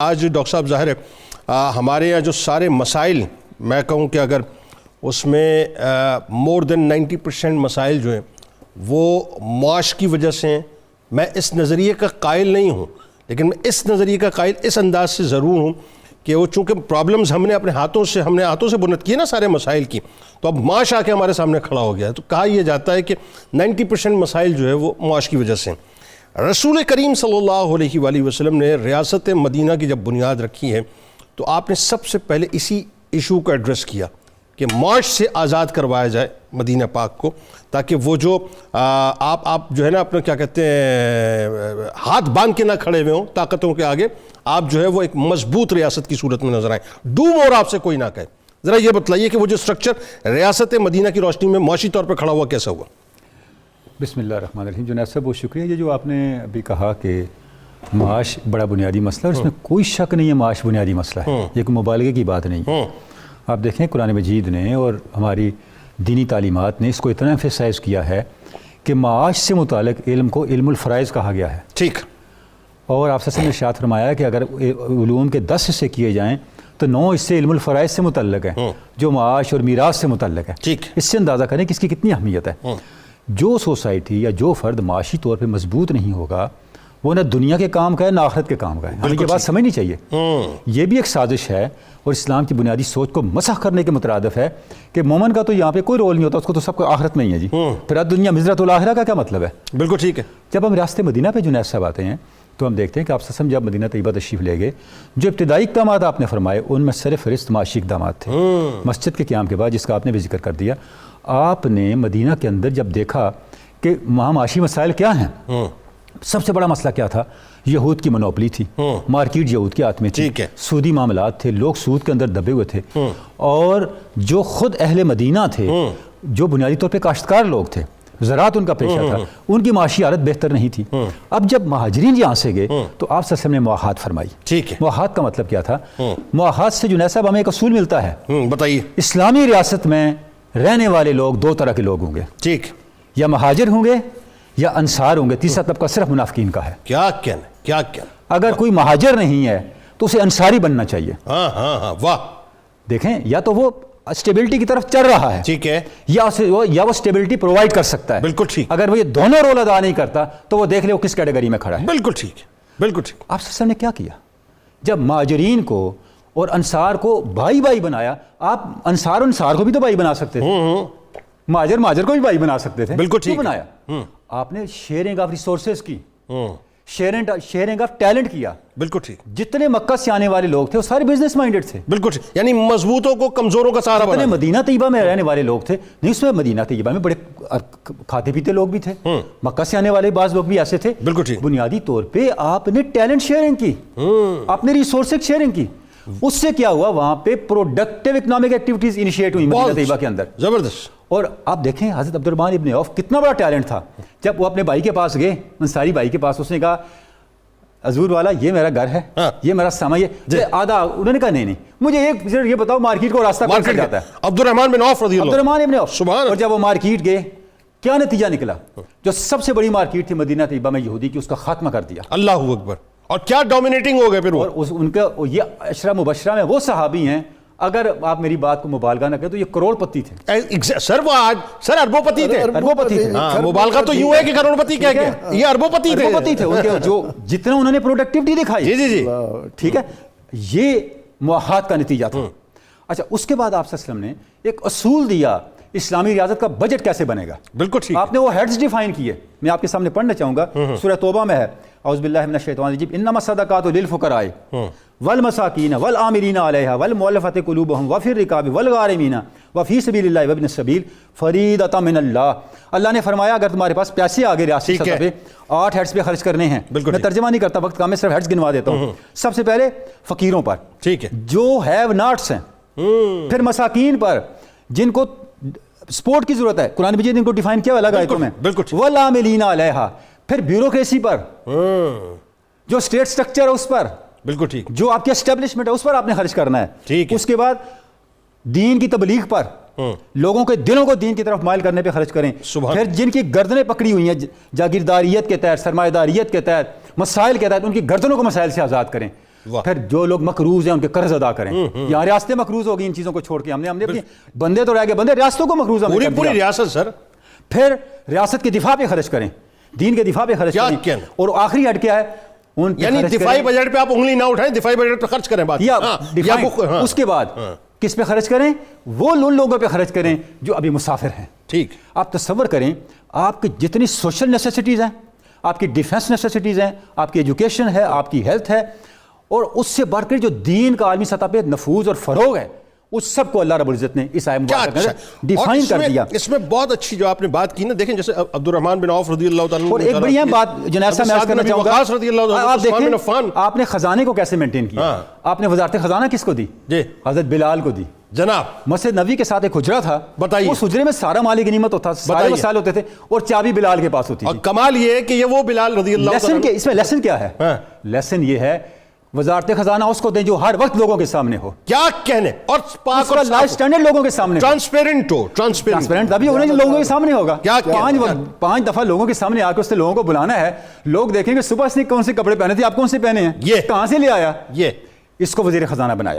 آج ڈاکٹر صاحب ظاہر ہے ہمارے یہاں جو سارے مسائل میں کہوں کہ اگر اس میں مور دین 90% مسائل جو ہیں وہ معاش کی وجہ سے ہیں. میں اس نظریے کا قائل نہیں ہوں، لیکن میں اس نظریے کا قائل اس انداز سے ضرور ہوں کہ وہ چونکہ پرابلمز ہم نے اپنے ہاتھوں سے بنت کی نا سارے مسائل کی، تو اب معاش آ کے ہمارے سامنے کھڑا ہو گیا ہے. تو کہا یہ جاتا ہے کہ 90% مسائل جو ہے وہ معاش کی وجہ سے ہیں. رسول کریم صلی اللہ علیہ وآلہ وسلم نے ریاست مدینہ کی جب بنیاد رکھی ہے تو آپ نے سب سے پہلے اسی ایشو کو ایڈریس کیا کہ معاش سے آزاد کروایا جائے مدینہ پاک کو، تاکہ وہ جو آپ جو ہے نا اپنے کیا کہتے ہیں ہاتھ باندھ کے نہ کھڑے ہوئے ہوں طاقتوں کے آگے، آپ جو ہے وہ ایک مضبوط ریاست کی صورت میں نظر آئیں. ڈو مور آپ سے کوئی نہ کہے. ذرا یہ بتلائیے کہ وہ جو سٹرکچر ریاست مدینہ کی روشنی میں معاشی طور پر کھڑا ہوا کیسا ہوا؟ بسم اللہ الرحمن الرحیم. جنید صاحب بہت شکریہ. یہ جو آپ نے ابھی کہا کہ معاش بڑا بنیادی مسئلہ ہے، اور اس میں کوئی شک نہیں ہے معاش بنیادی مسئلہ ہے، یہ کوئی مبالغے کی بات نہیں ہے. آپ دیکھیں قرآن مجید نے اور ہماری دینی تعلیمات نے اس کو اتنا ایمفیسائز کیا ہے کہ معاش سے متعلق علم کو علم الفرائض کہا گیا ہے. ٹھیک. اور آپ سے ارشاد فرمایا کہ اگر علوم کے 10 حصے کیے جائیں تو 9 حصے علم الفرائض سے متعلق ہیں جو معاش اور میراث سے متعلق ہے. ٹھیک. اس سے اندازہ کریں کہ اس کی کتنی اہمیت ہے. جو سوسائٹی یا جو فرد معاشی طور پہ مضبوط نہیں ہوگا وہ نہ دنیا کے کام کا ہے نہ آخرت کے کام کا ہے. ہمیں یہ بات سمجھنی چاہیے. یہ بھی ایک سازش ہے اور اسلام کی بنیادی سوچ کو مسخ کرنے کے مترادف ہے کہ مومن کا تو یہاں پہ کوئی رول نہیں ہوتا، اس کو تو سب کو آخرت میں ہی ہے. جی پھر دنیا مزرۃ الآخرہ کا کیا مطلب ہے؟ بالکل ٹھیک ہے. جب ہم ریاست مدینہ پہ جنید صاحب آتے ہیں تو ہم دیکھتے ہیں کہ آپ سسم جب مدینہ طیبہ تشریف لے گئے، جو ابتدائی اقدامات آپ نے فرمائے ان میں سر فہرست معاشی اقدامات تھے. مسجد کے قیام کے بعد، جس کا آپ نے بھی ذکر کر دیا، آپ نے مدینہ کے اندر جب دیکھا کہ وہاں معاشی مسائل کیا ہیں، سب سے بڑا مسئلہ کیا تھا؟ یہود کی منوپلی تھی، مارکیٹ یہود کے ہاتھ میں تھی، سودی معاملات تھے، لوگ سود کے اندر دبے ہوئے تھے، اور جو خود اہل مدینہ تھے جو بنیادی طور پہ کاشتکار لوگ تھے، زراعت ان کا پیشہ تھا، ان کی معاشی حالت بہتر نہیں تھی. اب جب مہاجرین یہاں سے گئے تو آپ صلی اللہ علیہ وسلم نے مواخات فرمائی. ٹھیک ہے. مواخات کا مطلب کیا تھا؟ مواخات سے جنید صاحب ہمیں ایک اصول ملتا ہے. بتائیے. اسلامی اسلامی ریاست میں رہنے والے لوگ 2 طرح کے لوگ ہوں گے. ٹھیک. یا مہاجر ہوں گے یا انصار ہوں گے. تیسرا طبقہ صرف منافقین کا ہے. کیا کہنا، کیا کہنا. اگر کوئی مہاجر نہیں ہے تو اسے انصاری بننا چاہیے. ہاں واہ. دیکھیں، یا تو وہ اسٹیبلٹی کی طرف چل رہا ہے، ٹھیک ہے، یا وہ اسٹیبلٹی پرووائڈ کر سکتا ہے. بالکل ٹھیک. اگر وہ یہ دونوں رول ادا نہیں کرتا تو وہ دیکھ لے وہ کس کیٹیگری میں کھڑا ہے. بالکل ٹھیک ہے، بالکل ٹھیک. آپ صلی اللہ علیہ وسلم نے کیا کیا؟ جب مہاجرین کو اور انصار کو بھائی بھائی بنایا، آپ انصار کو بھی تو بھائی بنا سکتے تھے، مہاجر کو بھی بھائی بنا سکتے تھے. بالکل ٹھیک بنایا. آپ نے شیئرنگ آف ریسورسز کی، شیئرنگ آف ٹیلنٹ کیا. بالکل ٹھیک. جتنے مکہ سے آنے والے لوگ تھے وہ سارے بزنس مائنڈڈ تھے. بالکل ٹھیک. یعنی مضبوطوں کو کمزوروں کا سہارا جتنے بنا. مدینہ طیبہ میں رہنے والے لوگ تھے، نہیں اس میں مدینہ طیبہ میں بڑے کھاتے پیتے لوگ بھی تھے، مکہ سے آنے والے بعض لوگ بھی ایسے تھے. بالکل ٹھیک. بنیادی طور پہ آپ نے ٹیلنٹ شیئرنگ کی، آپ نے ریسورسز شیئرنگ کی. اس سے کیا ہوا؟ وہاں پہ پروڈکٹیو اکنامک ایکٹیویٹیز انیشیٹ ہوئی مدینہ طیبہ کے اندر. زبردست. اور آپ دیکھیں حضرت عبدالرحمن ابن عوف کتنا بڑا ٹیلنٹ تھا. جب وہ اپنے بھائی کے پاس گئے، انصاری بھائی کے پاس، اس نے کہا حضور والا یہ میرا گھر ہے، یہ میرا سامان، یہ آدھا. انہوں نے کہا نہیں، مجھے یہ بتاؤ مارکیٹ کو راستہ کون سا جاتا ہے؟ عبدالرحمن بن عوف رضی اللہ. عبدالرحمن ابن عوف. سبحان. اور جب وہ مارکیٹ گئے کیا نتیجہ نکلا؟ جو سب سے بڑی مارکیٹ تھی مدینہ طیبہ میں یہودی کی، اس کا خاتمہ کر دیا. اللہ اکبر. اور کیا ڈومینیٹنگ ہو گئے پھر وہ. اور ان کا یہ عشرہ مبشرہ میں وہ صحابی ہیں، اگر آپ میری بات کو مبالغہ نہ کریں تو یہ کروڑ پتی تھے. سر وہ آج سر اربوں پتی تھے. اربوں پتی تھے. مبالغہ تو یوں ہے کہ کروڑ پتی کہہ گئے، یہ اربوں پتی تھے. اربوں پتی تھے. ان کے جو جتنا انہوں نے پروڈکٹیوٹی دکھائی. جی ٹھیک ہے، یہ مواخات کا نتیجہ تھا. اچھا، اس کے بعد آپ صلی اللہ علیہ وسلم نے ایک اصول دیا اسلامی ریاست کا بجٹ کیسے بنے گا. بالکل ٹھیک. آپ نے وہ ہیڈز ڈیفائن کیے. میں آپ کے سامنے پڑھنا چاہوں گا. سورہ توبہ میں ہے، اعوذ باللہ من الشیطان الرجیم، انما الصدقات للفقراء والمساکین والعاملین علیہا والمؤلفۃ قلوبہم وفی الرقاب والغارمین وفی سبیل اللہ وابن السبیل فریضۃ من اللہ. اللہ نے فرمایا اگر تمہارے پاس پیسے آگے ریاستی سطح پہ 8 ہیڈز پہ خرچ کرنے ہیں. میں ترجمہ نہیں کرتا، وقت کا میں صرف ہیڈز گنوا دیتا ہوں. سب سے پہلے فقیروں پر، ٹھیک ہے، جو ہیو ناٹس ہیں. پھر مساکین پر، جن کو سپورٹ کی ضرورت ہے. قرآن مجید ان کو ڈیفائن کیا الگ آیتوں میں. والعاملین علیہا. پھر بیوروکریسی پر، جو اسٹیٹ سٹرکچر ہے اس پر. بالکل ٹھیک. جو آپ کی اسٹیبلشمنٹ ہے اس پر آپ نے خرچ کرنا ہے. ٹھیک. اس کے بعد دین کی تبلیغ پر، لوگوں کے دلوں کو دین کی طرف مائل کرنے پہ خرچ کریں. پھر جن کی گردنیں پکڑی ہوئی ہیں جاگیرداریت کے تحت، سرمایہ داریت کے تحت، مسائل کے تحت، ان کی گردنوں کو مسائل سے آزاد کریں. پھر جو لوگ مقروض ہیں ان کے قرض ادا کریں. یہاں ریاستیں مقروض ہو گئی ان چیزوں کو چھوڑ کے. ہم نے اپنی بندے تو رہ گئے, بندے ریاستوں کو مقروض ہم نے کر دیا. پوری ریاست سر. پھر ریاست کے دفاع پہ خرچ کریں, دین کے دفاع پہ خرچ کریں. اور آخری ہٹ کیا ہے, ان یعنی دفاعی بجٹ پہ آپ انگلی نہ اٹھائیں, دفاعی بجٹ پہ خرچ کریں. بات اس کے بعد کس پہ خرچ کریں؟ وہ ان لوگوں پہ خرچ کریں جو ابھی مسافر ہیں. ٹھیک. آپ تصور کریں, آپ کی جتنی سوشل نیسیسٹیز ہیں, آپ کی ڈیفنس نیسیسٹیز ہیں, آپ کی ایجوکیشن ہے, آپ کی ہیلتھ ہے, اور اس سے بڑھ کر جو دین کا عالمی سطح پہ نفوذ اور فروغ ہے, اس سب کو اللہ رب العزت نے اس آیت مبارکہ میں ڈیفائن کر دیا. اس میں بہت اچھی جو آپ نے بات کی نا, دیکھیں جیسے عبد الرحمن بن عوف رضی اللہ تعالیٰ عنہ, اور ایک بڑی اہم بات جنید صاحب میں عرض کرنا چاہوں گا, رضی اللہ عنہ, آپ دیکھیں آپ نے خزانے کو کیسے مینٹین کیا. آپ نے وزارت خزانہ کس کو دی؟ جی حضرت بلال کو دی. جناب مسجد نبوی کے ساتھ ایک حجرہ تھا, بتائیے, اس حجرے میں سارا مال غنیمت ہوتا, سارے وسائل ہوتے تھے, اور چابی بلال کے پاس ہوتی تھی. اور کمال یہ ہے کہ یہ وہ بلال رضی اللہ عنہ. لیسن اس میں لیسن کیا ہے؟ لیسن یہ ہے وزارت خزانہ اس کو دیں جو ہر وقت لوگوں کے سامنے ہو. کیا کہنے, اور پاک اور لائف سٹینڈرڈ لوگوں کے سامنے, ٹرانسپیرنٹ ہو. ٹرانسپیرنٹ تبھی ہونا جو لوگوں کے سامنے ہوگا. کیا 5 دفعہ لوگوں کے سامنے آ کے اس نے لوگوں کو بلانا ہے. لوگ دیکھیں گے صبح اس نے کون سے کپڑے پہنے تھے, آپ کون سے پہنے ہیں, یہ کہاں سے لے آیا. یہ اس کو وزیر خزانہ بنایا.